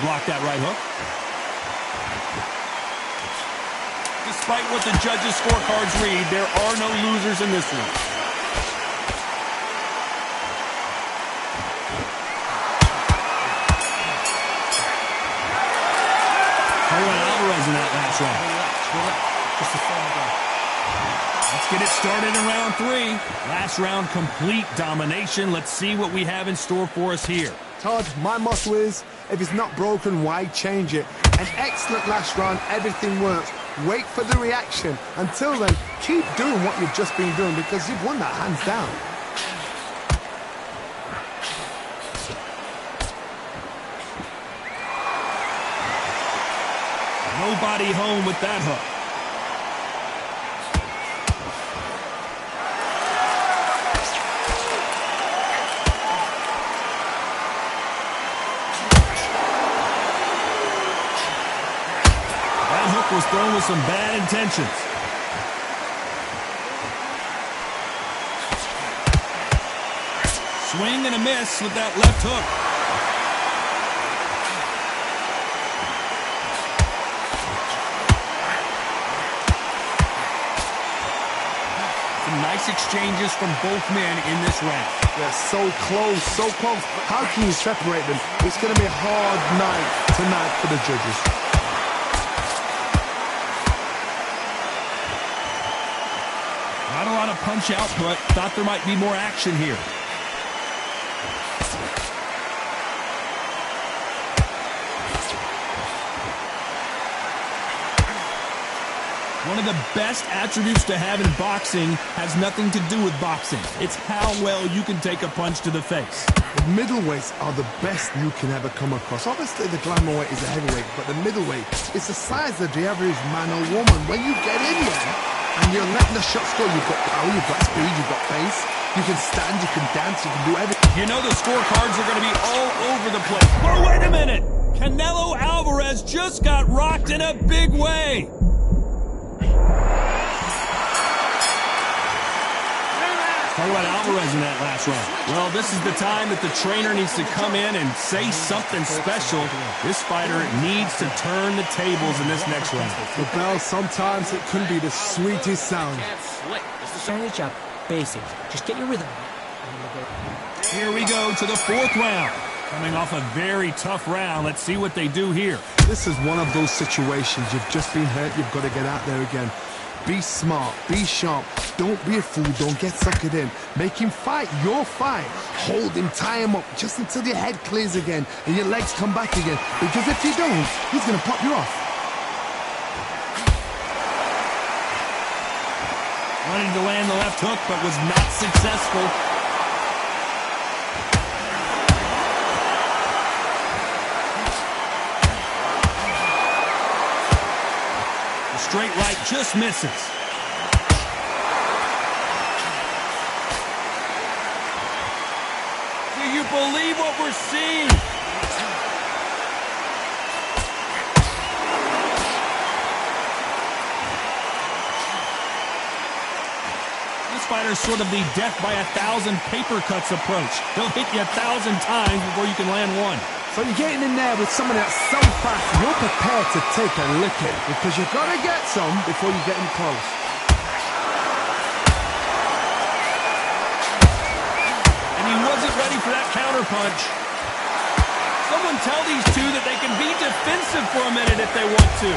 block that right hook. Despite what the judges' scorecards read, there are no losers in this one. Alvarez in that last round. Just the same again. Let's get it started in round 3. Last round, complete domination. Let's see what we have in store for us here. Todd, my motto is, if it's not broken, why change it? An excellent last round, everything works. Wait for the reaction. Until then, keep doing what you've just been doing because you've won that hands down. Nobody home with that hook. That hook was thrown with some bad intentions. Swing and a miss with that left hook. Nice exchanges from both men in this round. They're so close, so close. How can you separate them? It's going to be a hard night tonight for the judges. Not a lot of punch output. Thought there might be more action here. One of the best attributes to have in boxing has nothing to do with boxing. It's how well you can take a punch to the face. The middleweights are the best you can ever come across. Obviously, the glamour weight is a heavyweight, but the middleweight is the size of the average man or woman. When you get in there and you're letting the shots go, you've got power, you've got speed, you've got pace. You can stand, you can dance, you can do everything. You know the scorecards are going to be all over the place. But wait a minute! Canelo Alvarez just got rocked in a big way. Talk about Alvarez in that last round. Well, this is the time that the trainer needs to come in and say something special. This fighter needs to turn the tables in this next round. The bell, sometimes it can be the sweetest sound. Start your job basic. Just get your rhythm. Here we go to the 4th round. Coming off a very tough round. Let's see what they do here. This is one of those situations. You've just been hurt. You've got to get out there again. Be smart, be sharp, don't be a fool, don't get suckered in. Make him fight your fight. Hold him, tie him up, just until your head clears again and your legs come back again. Because if you don't, he's going to pop you off. Wanted to land the left hook, but was not successful. Straight right just misses. Do you believe what we're seeing? This fighter's sort of the death by 1,000 paper cuts approach. They'll hit you 1,000 times before you can land one. So you're getting in there with somebody that's so fast, you're prepared to take a licking because you've got to get some before you get in close. And he wasn't ready for that counter punch. Someone tell these two that they can be defensive for a minute if they want to.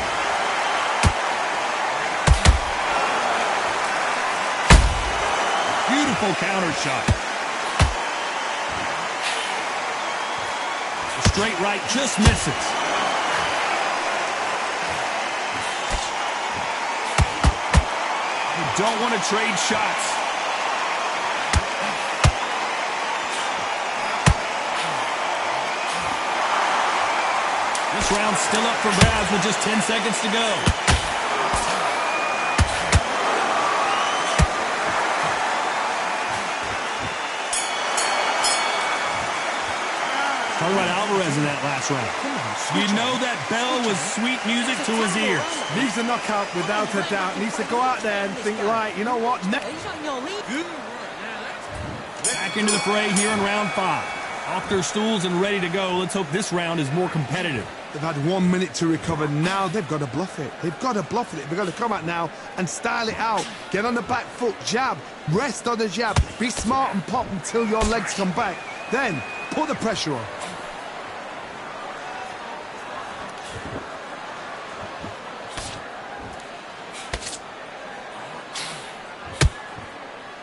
Beautiful counter shot. Straight right just misses. You don't want to trade shots. This round's still up for grabs with just 10 seconds to go. Talk about Alvarez in that last round. You know that bell was sweet music to his ears. Needs a knockout without a doubt. Needs to go out there and think, right, you know what? Back into the fray here in round 5. Off their stools and ready to go. Let's hope this round is more competitive. They've had 1 minute to recover. Now they've got to bluff it. They've got to bluff it. They've got to come out now and style it out. Get on the back foot, jab, rest on the jab. Be smart and pop until your legs come back. Then put the pressure on.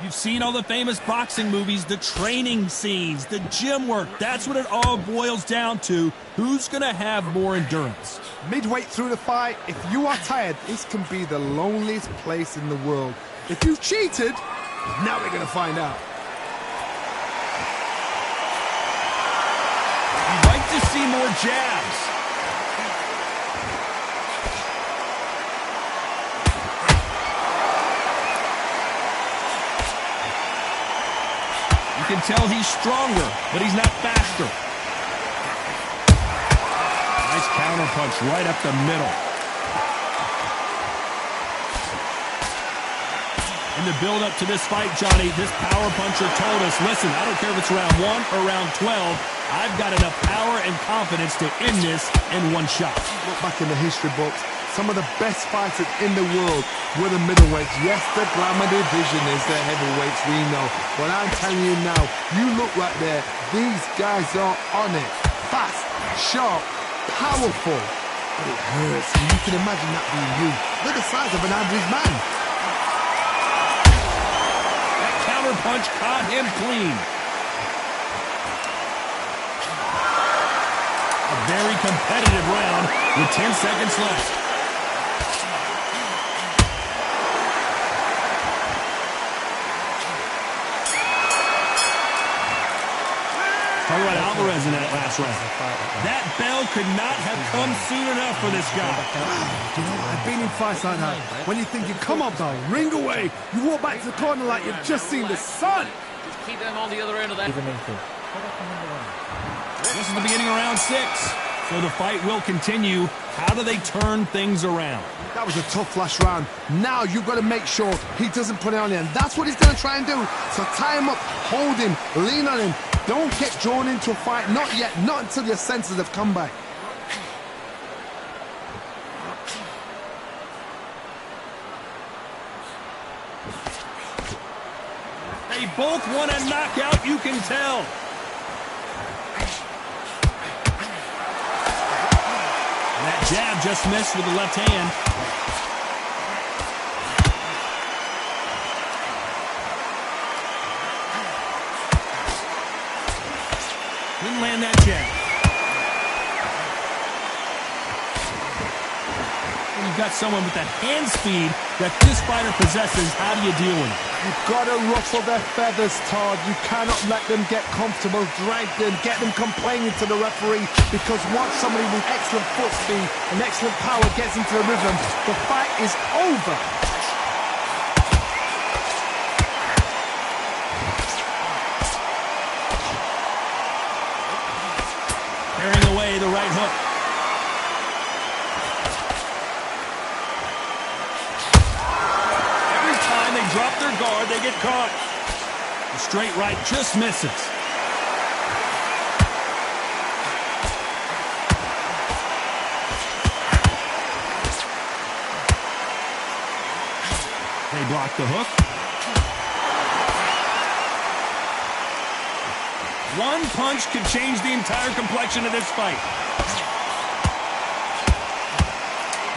You've seen all the famous boxing movies, the training scenes, the gym work. That's what it all boils down to. Who's going to have more endurance? Midway through the fight, if you are tired, this can be the loneliest place in the world. If you've cheated, now we're going to find out. You'd like to see more jabs. You can tell he's stronger, but he's not faster. Nice counter punch right up the middle. In the build-up to this fight, Johnny, this power puncher told us, listen, I don't care if it's round 1 or round 12, I've got enough power and confidence to end this in one shot. Look back in the history books. Some of the best fighters in the world were the middleweights. Yes, the glamour division is the heavyweights, we know. But I'm telling you now, you look right there, these guys are on it. Fast, sharp, powerful. But it hurts, and you can imagine that being you. They're the size of an average man. That counter punch caught him clean. A very competitive round with 10 seconds left. Talk about Alvarez in that last round. That bell could not have come soon enough for this guy. You know, I've been in fights like that. When you're thinking, come on, bell, ring away. You walk back to the corner like you've just seen the sun. Just keep them on the other end of that. This is the beginning of round 6. So the fight will continue. How do they turn things around? That was a tough last round. Now you've got to make sure he doesn't put it on you. And that's what he's going to try and do. So tie him up, hold him, lean on him. Don't get drawn into a fight. Not yet. Not until your senses have come back. They both want a knockout, you can tell. That jab just missed with the left hand. Didn't land that jab. When you've got someone with that hand speed that this fighter possesses, how do you deal with it? You've got to ruffle their feathers, Todd. You cannot let them get comfortable, drag them, get them complaining to the referee, because once somebody with excellent foot speed and excellent power gets into the rhythm, the fight is over. Carrying away the right hook. Every time they drop their guard, they get caught. The straight right just misses. They block the hook. One punch could change the entire complexion of this fight.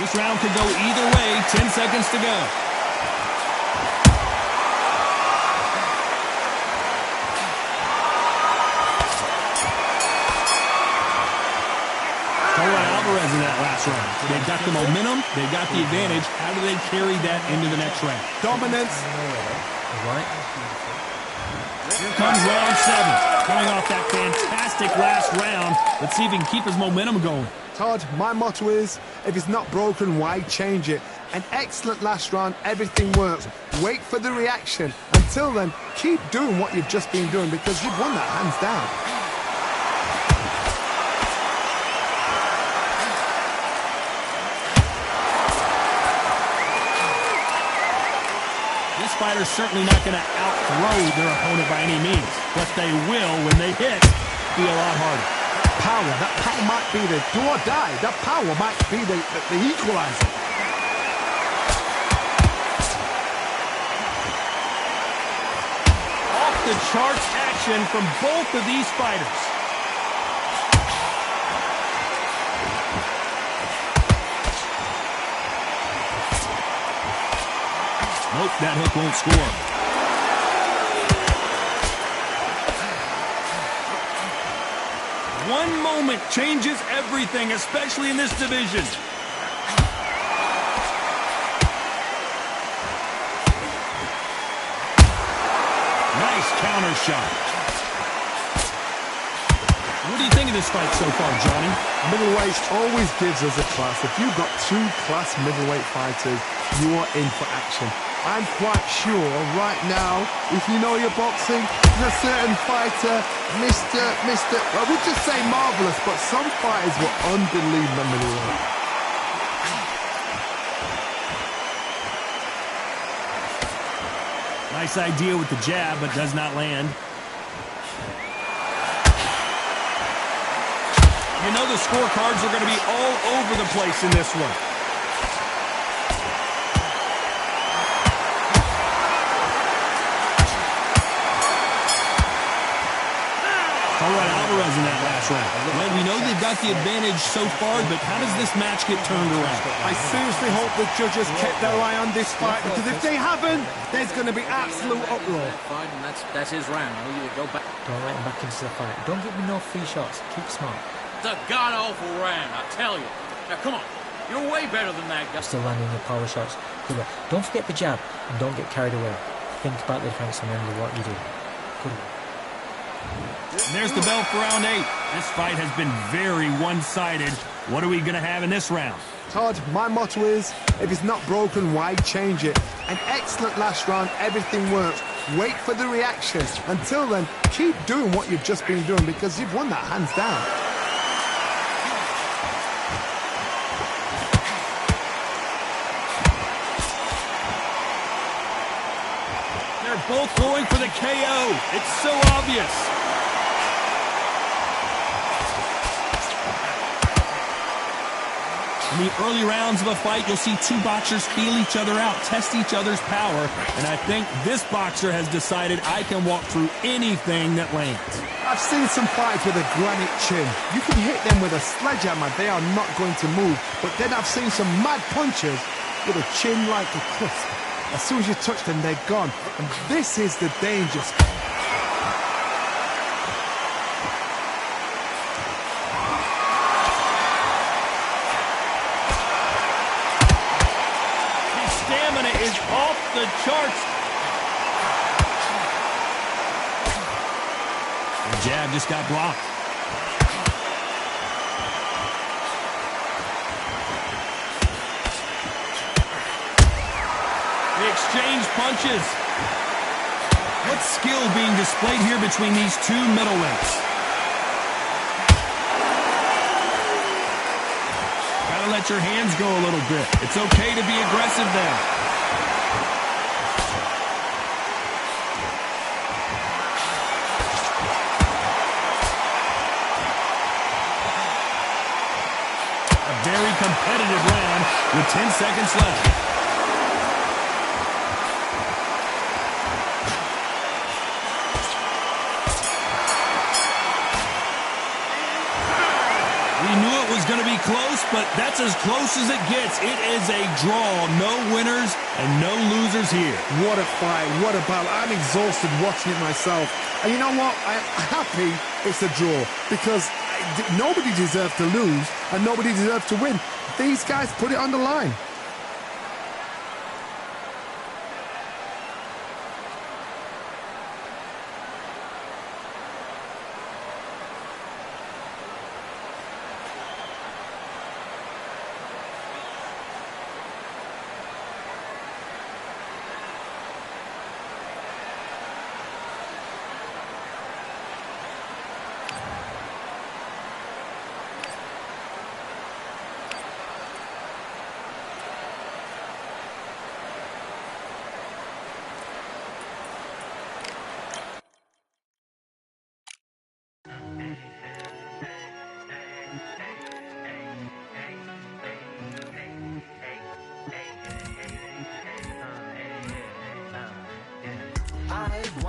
This round could go either way. 10 seconds to go. Alvarez in that last round. They got the momentum. They got the advantage. How do they carry that into the next round? Dominance. Here comes round 7. Coming off that fantastic last round. Let's see if he can keep his momentum going. Todd, my motto is, if it's not broken, why change it? An excellent last round, everything works. Wait for the reaction. Until then, keep doing what you've just been doing, because you've won that hands down. This fighter's certainly not going to outthrow their opponent by any means, but they will when they hit. be a lot harder. That power might be the do or die. That power might be the equalizer. Off the charts action from both of these fighters. Nope, that hook won't score. One moment changes everything, especially in this division. Nice counter shot. What do you think of this fight so far, Johnny? Middleweight always gives us a class. If you've got two class middleweight fighters, you are in for action. I'm quite sure right now, if you know your boxing, there's a certain fighter, Mr. I would just say marvelous, but some fighters were unbelievable middleweight. Nice idea with the jab, but does not land. You know the scorecards are going to be all over the place in this one. Alvarez in that last round. Well, we know they've got the advantage so far, but how does this match get turned around? I seriously hope the judges kept their eye on this fight, because if they haven't, there's going to be absolute uproar. That's his round. You go back. Don't let him back into the fight. Don't give me no free shots. Keep smart. It's a god-awful round, I tell you. Now, come on. You're way better than that guy. Still landing your power shots. Good work. Don't forget the jab, and don't get carried away. Think about the defense and remember what you do. Good work. And there's the bell for round 8. This fight has been very one-sided. What are we going to have in this round? Todd, my motto is, if it's not broken, why change it? An excellent last round, everything works. Wait for the reactions. Until then, keep doing what you've just been doing, because you've won that hands down. They're both going for the KO. It's so obvious. In the early rounds of a fight, you'll see two boxers feel each other out, test each other's power, and I think this boxer has decided I can walk through anything that lands. I've seen some fights with a granite chin. You can hit them with a sledgehammer, they are not going to move. But then I've seen some mad punches with a chin like a crisp. As soon as you touch them, they're gone. And this is the danger spot. Is off the charts. The jab just got blocked. They exchange punches. What skill being displayed here between these two middleweights? Gotta let your hands go a little bit. It's okay to be aggressive there. Very competitive round with 10 seconds left. We knew it was going to be close, but that's as close as it gets. It is a draw. No winners and no losers here. What a fight. What a battle. I'm exhausted watching it myself. And you know what? I'm happy it's a draw, because nobody deserved to lose and nobody deserved to win. These guys put it on the line.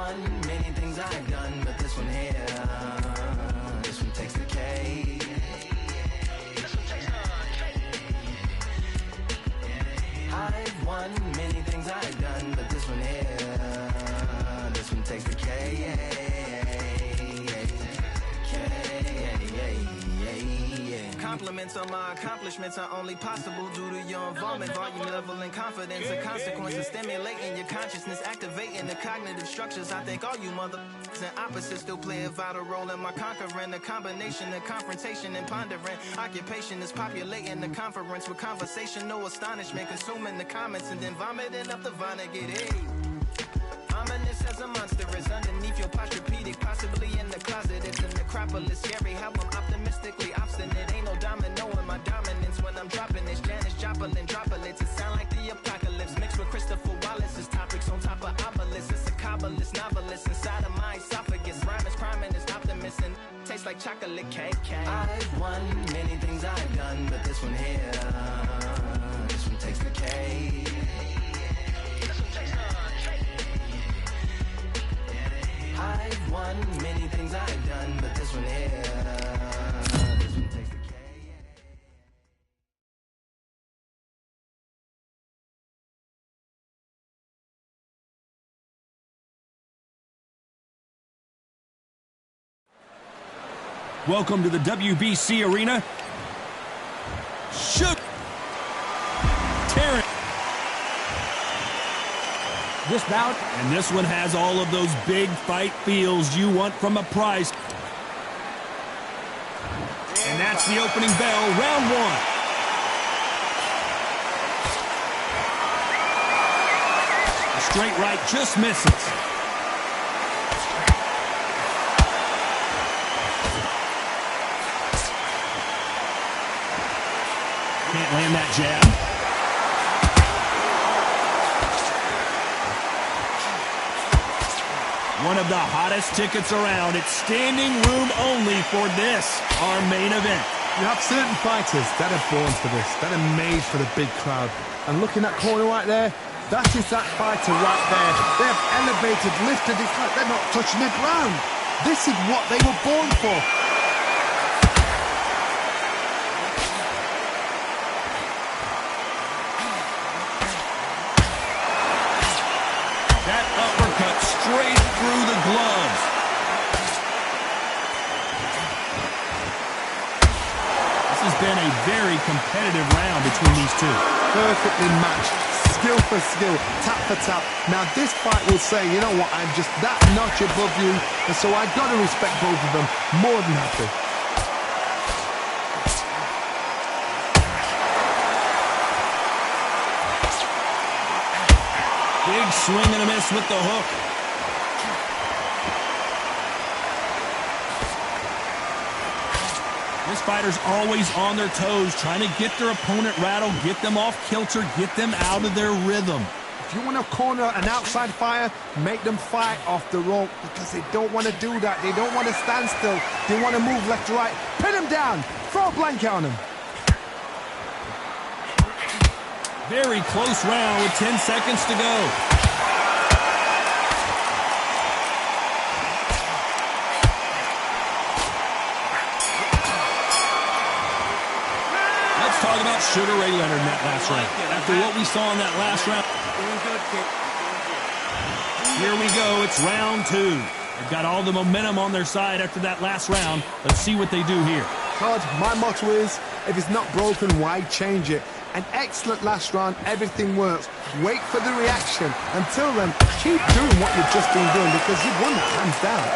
won many things I've done, but this one here, this one takes the cake. I've won many things I've done, but this one here, this one takes the cake. Compliments on my accomplishments are only possible due to your involvement, volume, level, and confidence. The consequences stimulating your consciousness, activating the cognitive structures. I think all you mother and opposites still play a vital role in my conquering. The combination of confrontation and pondering. Occupation is populating the conference with conversation, no astonishment, consuming the comments and then vomiting up the Vonnegut. Ominous as a monster is underneath your posturepedic, possibly in the closet. It's the necropolis, scary how I'm optimistically obstinate. Ain't no domino in my dominance when I'm dropping this. Janis Joplin droplets, it sound like the apocalypse mixed with Christopher Wallace's topics on top of obelisks. It's a kabbalist novelist inside of my esophagus. Rhyme is crime and it's optimist and tastes like chocolate cake. I've won many things I've done, but this one here, this one takes the cake. I've won many things I've done, but this one here, this one takes the cake. Welcome to the WBC arena. Shoot! Terrence. This bout, And this one has all of those big fight feels you want from a prize. And that's the opening bell, round one. A straight right just misses. Can't land that jab. One of the hottest tickets around. It's standing room only for this, our main event. You have certain fighters that are born for this, that are made for the big crowd. And looking at corner right there, that is that fighter right there. They have elevated, lifted, it's like they're not touching the ground. This is what they were born for. That uppercut straight through the gloves. This has been a very competitive round between these two. Perfectly matched, skill for skill, tap for tap. Now this fight will say, you know what, I'm just that notch above you, and so I've got to respect both of them more than happy. Big swing and a miss with the hook. This fighter's always on their toes, trying to get their opponent rattled, get them off kilter, get them out of their rhythm. If you want to corner an outside fighter, make them fight off the rope, because they don't want to do that. They don't want to stand still. They want to move left to right. Pin them down. Throw a blanket on them. Very close round with 10 seconds to go. Let's talk about Sugar Ray Leonard in that last round. After what we saw in that last round. Here we go, it's round two. They've got all the momentum on their side after that last round. Let's see what they do here. Todd, my motto is, if it's not broken, why change it? An excellent last round, everything works. Wait for the reaction. Until then, keep doing what you've just been doing, because you've won that hands down.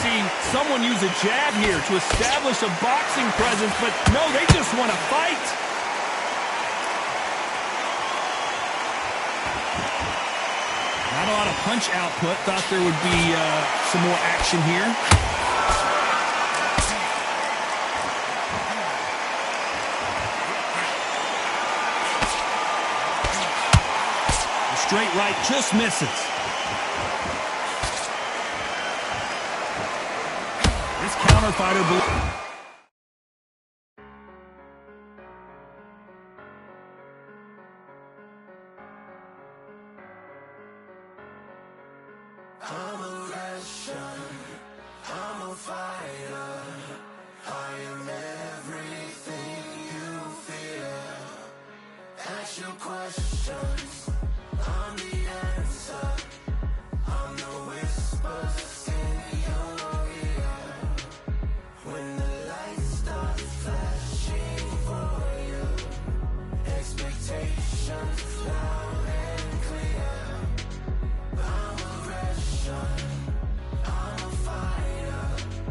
See someone use a jab here to establish a boxing presence, but no, they just want to fight. Not a lot of punch output. Thought there would be some more action here. The straight right just misses. Counter fighter. I'm aggression, I'm a fighter. I am everything you fear. Ask your questions, I'm the answer. I'm the whispers in your ear. When the lights start flashing for you, expectations loud and clear. I'm aggression, I'm a fighter.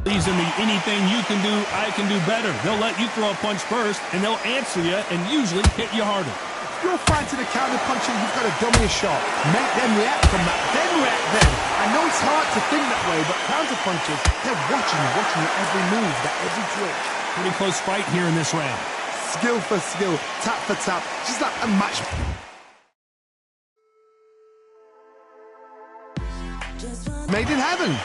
Believes in the anything you can do, I can do better. They'll let you throw a punch first, and they'll answer you and usually hit you harder. If you're fighting a counter puncher, you've got to dummy a shot. Make them react from that, then react then. I know it's hard to think that way, but counter punchers, they're watching your every move, that every twitch. Pretty close fight here in this round. Skill for skill, tap for tap, just like a match. Made in heaven.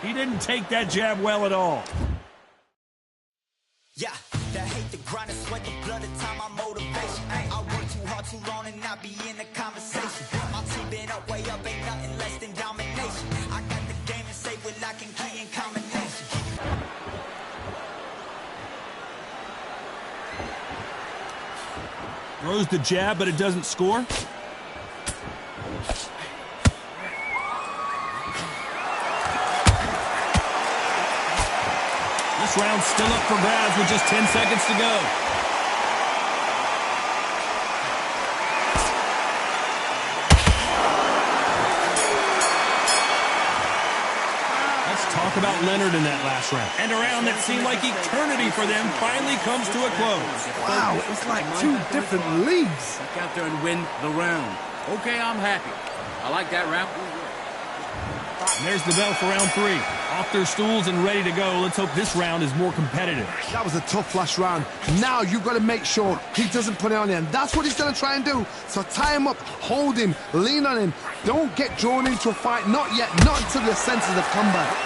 He didn't take that jab well at all. Yeah, that hate, the grind, the sweat, the blood, the time, my motivation. I work too hard, too long, and not be in the conversation. My team been up, way up, ain't nothing less than domination. I got the game and say with lock and key in combination. Throws the jab, but it doesn't score. This round's still up for grabs with just 10 seconds to go. Let's talk about Leonard in that last round. And a round that seemed like eternity for them finally comes to a close. Wow, it was like two different leagues. Get out there and win the round. Okay, I'm happy. I like that round. And there's the bell for round 3. Off their stools and ready to go. Let's hope this round is more competitive. That was a tough last round. Now you've got to make sure he doesn't put it on you, and that's what he's going to try and do. So tie him up, hold him, lean on him. Don't get drawn into a fight. Not yet. Not until your senses have come back.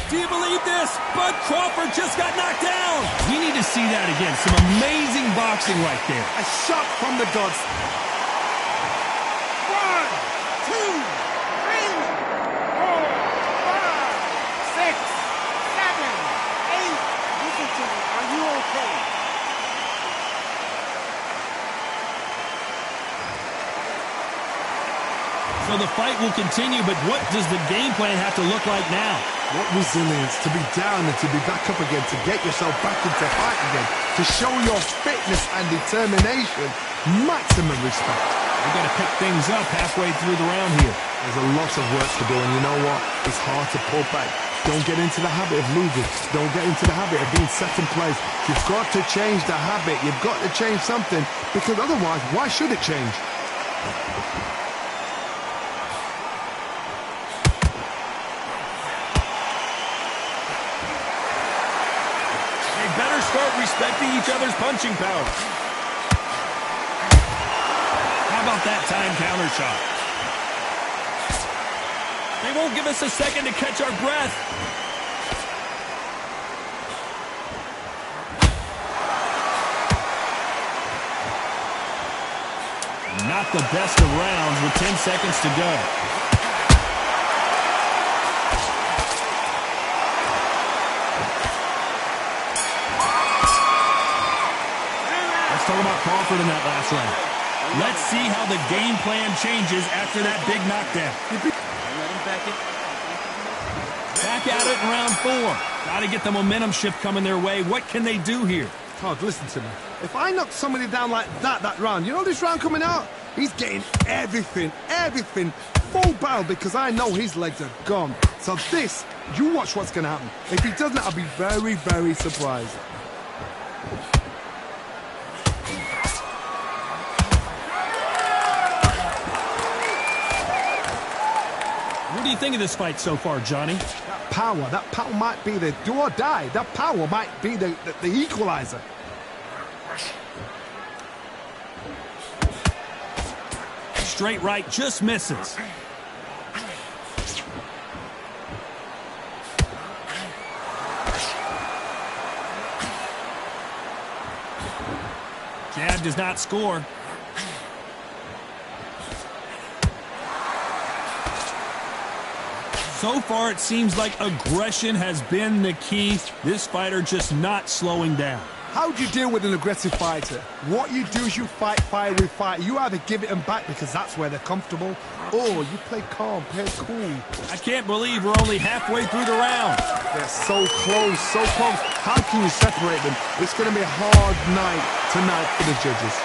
Do you believe this? Bud Crawford just got knocked down. We need to see that again. Some amazing boxing right there. A shot from the gods. 1, 2, 3, 4, 5, 6, 7, 8. Listen to me. Are you okay? So the fight will continue, but what does the game plan have to look like now? What resilience to be down and to be back up again, to get yourself back into fight again, to show your fitness and determination. Maximum respect. We've got to pick things up halfway through the round here. There's a lot of work to do, and you know what? It's hard to pull back. Don't get into the habit of losing. Don't get into the habit of being set in place. You've got to change the habit. You've got to change something, because otherwise, why should it change? Start respecting each other's punching power. How about that time counter shot? They won't give us a second to catch our breath. Not the best of rounds with 10 seconds to go. Talk about Crawford in that last round. Let's see how the game plan changes after that big knockdown. Let him back it. Back back at it in round 4. Got to get the momentum shift coming their way. What can they do here? Todd, listen to me. If I knock somebody down like that round, you know this round coming out? He's getting everything, full barrel, because I know his legs are gone. So this, you watch what's going to happen. If he doesn't, I'll be very, very surprised. What do you think of this fight so far, Johnny? That power might be the do or die. That power might be the equalizer. Straight right, just misses. Jab does not score. So far, it seems like aggression has been the key. This fighter just not slowing down. How do you deal with an aggressive fighter? What you do is you fight fire with fire. You either give it them back because that's where they're comfortable, or you play calm, play cool. I can't believe we're only halfway through the round. They're so close, so close. How can you separate them? It's going to be a hard night tonight for the judges.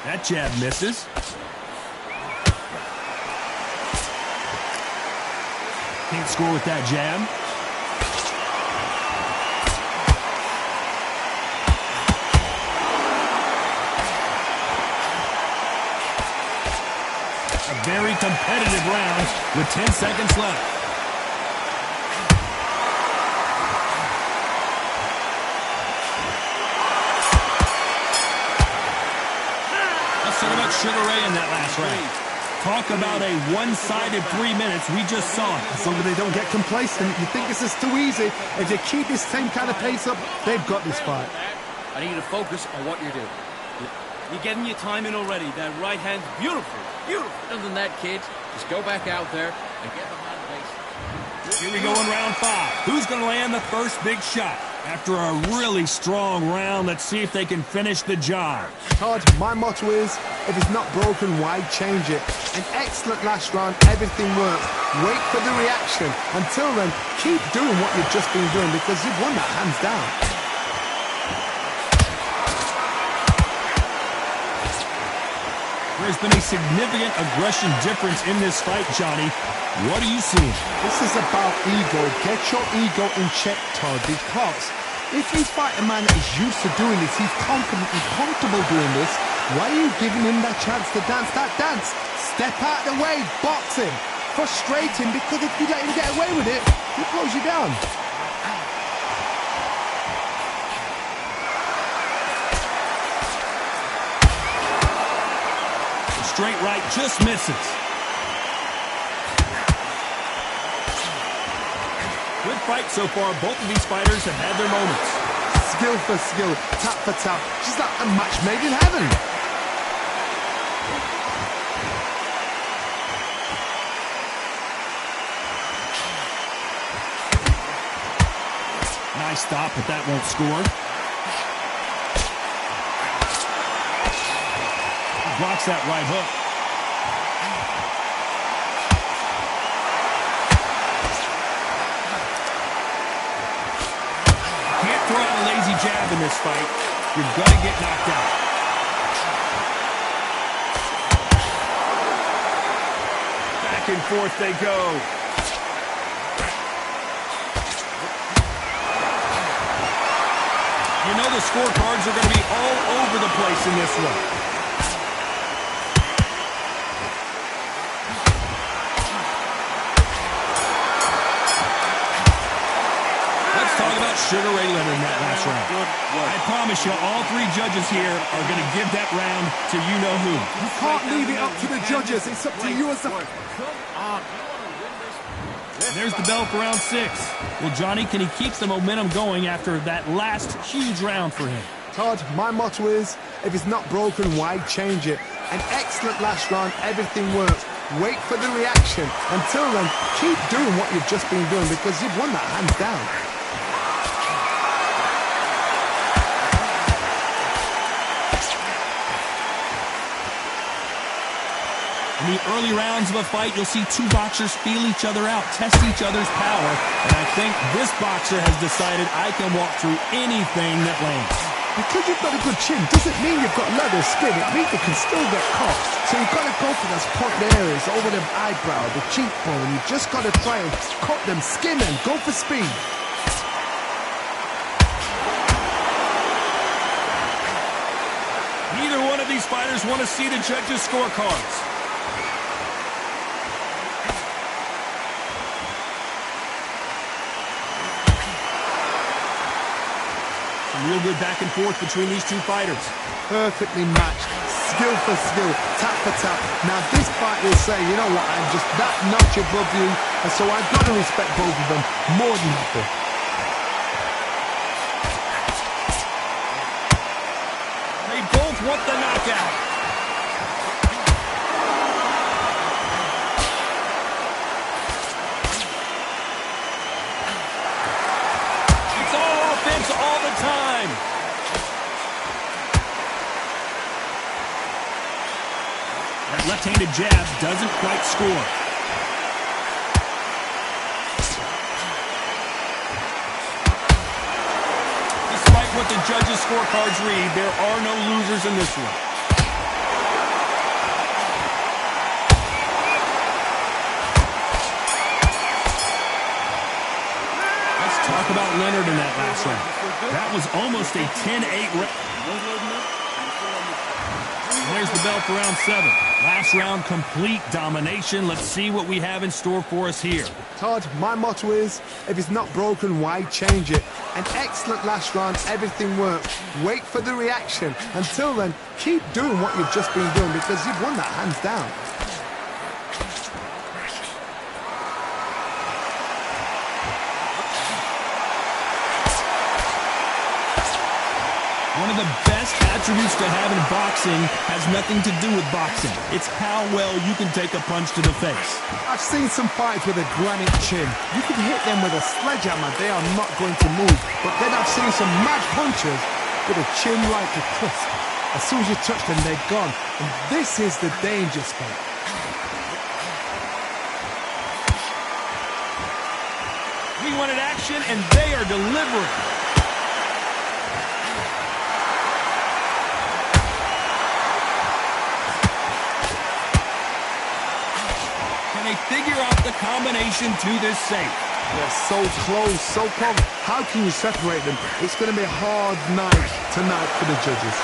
That jab misses. Can't score with that jab. A very competitive round with 10 seconds left. Let's talk about Sugar Ray in that last round. Talk about a one-sided 3 minutes. We just saw it. As long as they don't get complacent, you think this is too easy. If they keep this same kind of pace up, they've got this fight. I need you to focus on what you're doing. You're getting your time in already. That right hand's beautiful. Beautiful. Other than that, kid, just go back out there and get behind the base. Here we go in round 5. Who's going to land the first big shot? After a really strong round, let's see if they can finish the job. Todd, my motto is, if it's not broken, why change it? An excellent last round, everything works. Wait for the reaction. Until then, keep doing what you've just been doing because you've won that hands down. There's been a significant aggression difference in this fight, Johnny. What are you seeing? This is about ego. Get your ego in check, Todd, because if you fight a man that is used to doing this, he's confident and comfortable doing this, why are you giving him that chance to dance that dance? Step out the way, box him, frustrate him, because if you let him get away with it, he blows you down. Straight right just misses. Good fight so far. Both of these fighters have had their moments. Skill for skill, tap for tap. Just like a match made in heaven. Nice stop, but that won't score. Blocks that right hook. Can't throw out a lazy jab in this fight. You're gonna get knocked out. Back and forth they go. You know the scorecards are gonna be all over the place in this one. Sugar Ray Leonard in that last round. I promise you, all 3 judges here are going to give that round to you-know-who. You can't leave it up to the judges. It's up to you as the... There's the bell for round 6. Well, Johnny, can he keep the momentum going after that last huge round for him? Todd, my motto is, if it's not broken, why change it? An excellent last round, everything works. Wait for the reaction. Until then, keep doing what you've just been doing because you've won that hands down. In the early rounds of a fight, you'll see two boxers feel each other out, test each other's power, and I think this boxer has decided I can walk through anything that lands. Because you've got a good chin doesn't mean you've got leather skin. It means you can still get caught. So you've got to go for those pointed areas over the eyebrow, the cheekbone. You've just got to try and cut them, skin them, go for speed. Neither one of these fighters want to see the judges' scorecards. Some real good back and forth between these two fighters. Perfectly matched, skill for skill, tap for tap. Now this fight will say, you know what, I'm just that notch above you, and so I've got to respect both of them more than happy. They both want the knockout. It's all offense all the time. That left-handed jab doesn't quite score. Despite what the judges' scorecards read, there are no losers in this one. Let's talk about Leonard in that last round. That was almost a 10-8 round. There's the bell for round 7. Last round, complete domination. Let's see what we have in store for us here. Todd, my motto is, if it's not broken, why change it? An excellent last round, everything worked. Wait for the reaction. Until then, keep doing what you've just been doing because you've won that hands down. One of the best attributes to have in boxing has nothing to do with boxing. It's how well you can take a punch to the face. I've seen some fighters with a granite chin. You can hit them with a sledgehammer, they are not going to move. But then I've seen some mad punchers with a chin like a crisp. As soon as you touch them, they're gone. And this is the danger spot. We wanted action, and they are delivering. They figure out the combination to this safe. They're so close, so close. How can you separate them? It's going to be a hard night tonight for the judges.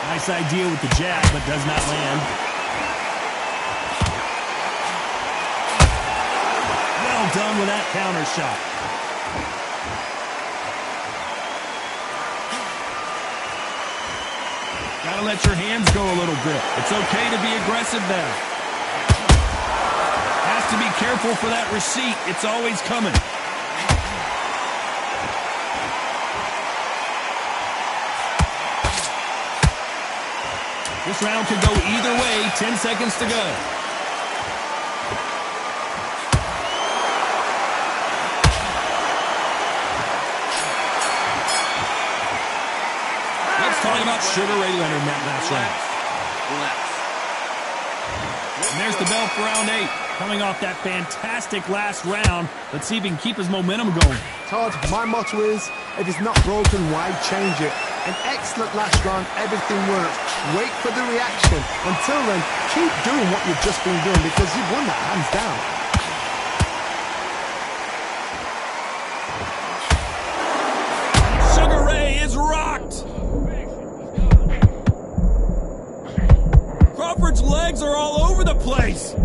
Nice idea with the jab, but does not land. Well done with that counter shot. Gotta let your hands go a little bit. It's okay to be aggressive there. Has to be careful for that receipt. It's always coming. This round could go either way. 10 seconds to go. Talking about Sugar Ray Leonard in that last round. And there's the bell for round 8. Coming off that fantastic last round, let's see if he can keep his momentum going. Todd, my motto is, if it's not broken, why change it? An excellent last round, everything worked. Wait for the reaction. Until then, keep doing what you've just been doing because you've won that hands down. Sugar Ray is rocked. Crawford's legs are all over the place. And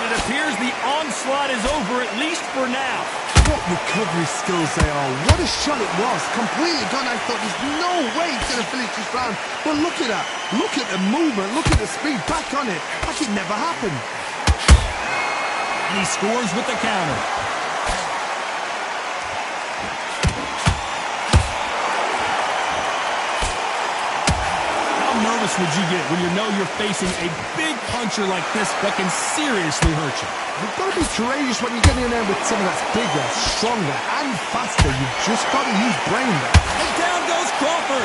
it appears the onslaught is over, at least for now. What recovery skills they are. What a shot it was. Completely gone. I thought there's no way he's going to finish this round. But look at that. Look at the movement. Look at the speed. Back on it. Like it never happened. And he scores with the counter. How nervous would you get when you know you're facing a big puncher like this that can seriously hurt you? You've got to be courageous when you get in there with someone that's bigger, stronger, and faster. You've just got to use brain there. And down goes Crawford.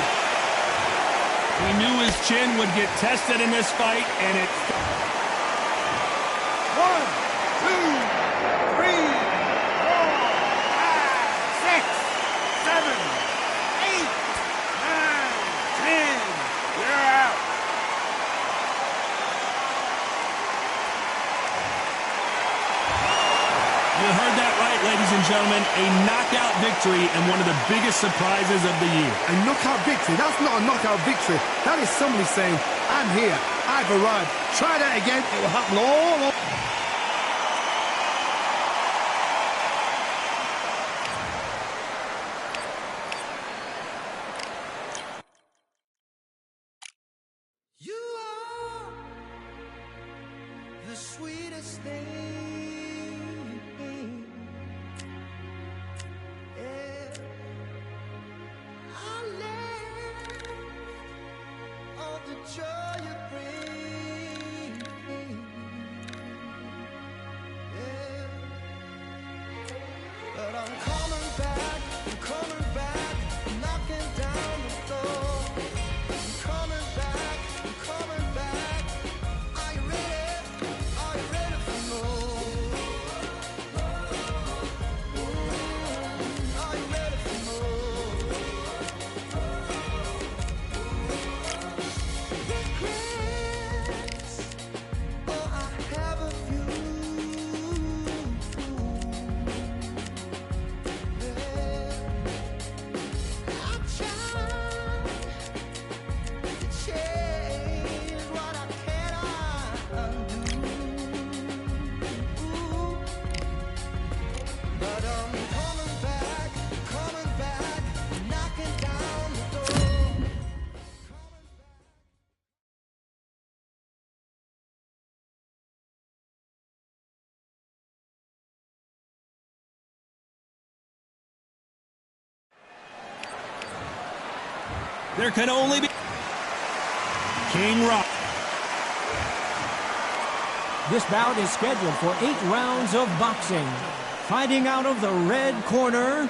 We knew his chin would get tested in this fight, and it... 1, 2, 3, 4, 5, 6, 7, 8, 9, 10. You're out. You heard that right, ladies and gentlemen. A knockout victory and one of the biggest surprises of the year. A knockout victory? That's not a knockout victory. That is somebody saying, I'm here, I've arrived. Try that again, it will happen all over. You are the sweetest thing. Yeah. I live all the joy you bring. Yeah. But I'm coming back, knocking down the door. I'm coming back. Are you ready for more? Are you ready for more? Regrets, oh, I have a few. Yeah. I tried to change what I cannot undo. But I'm coming back, knocking down the door. There can only be... King Rock. This bout is scheduled for 8 rounds of boxing. Fighting out of the red corner,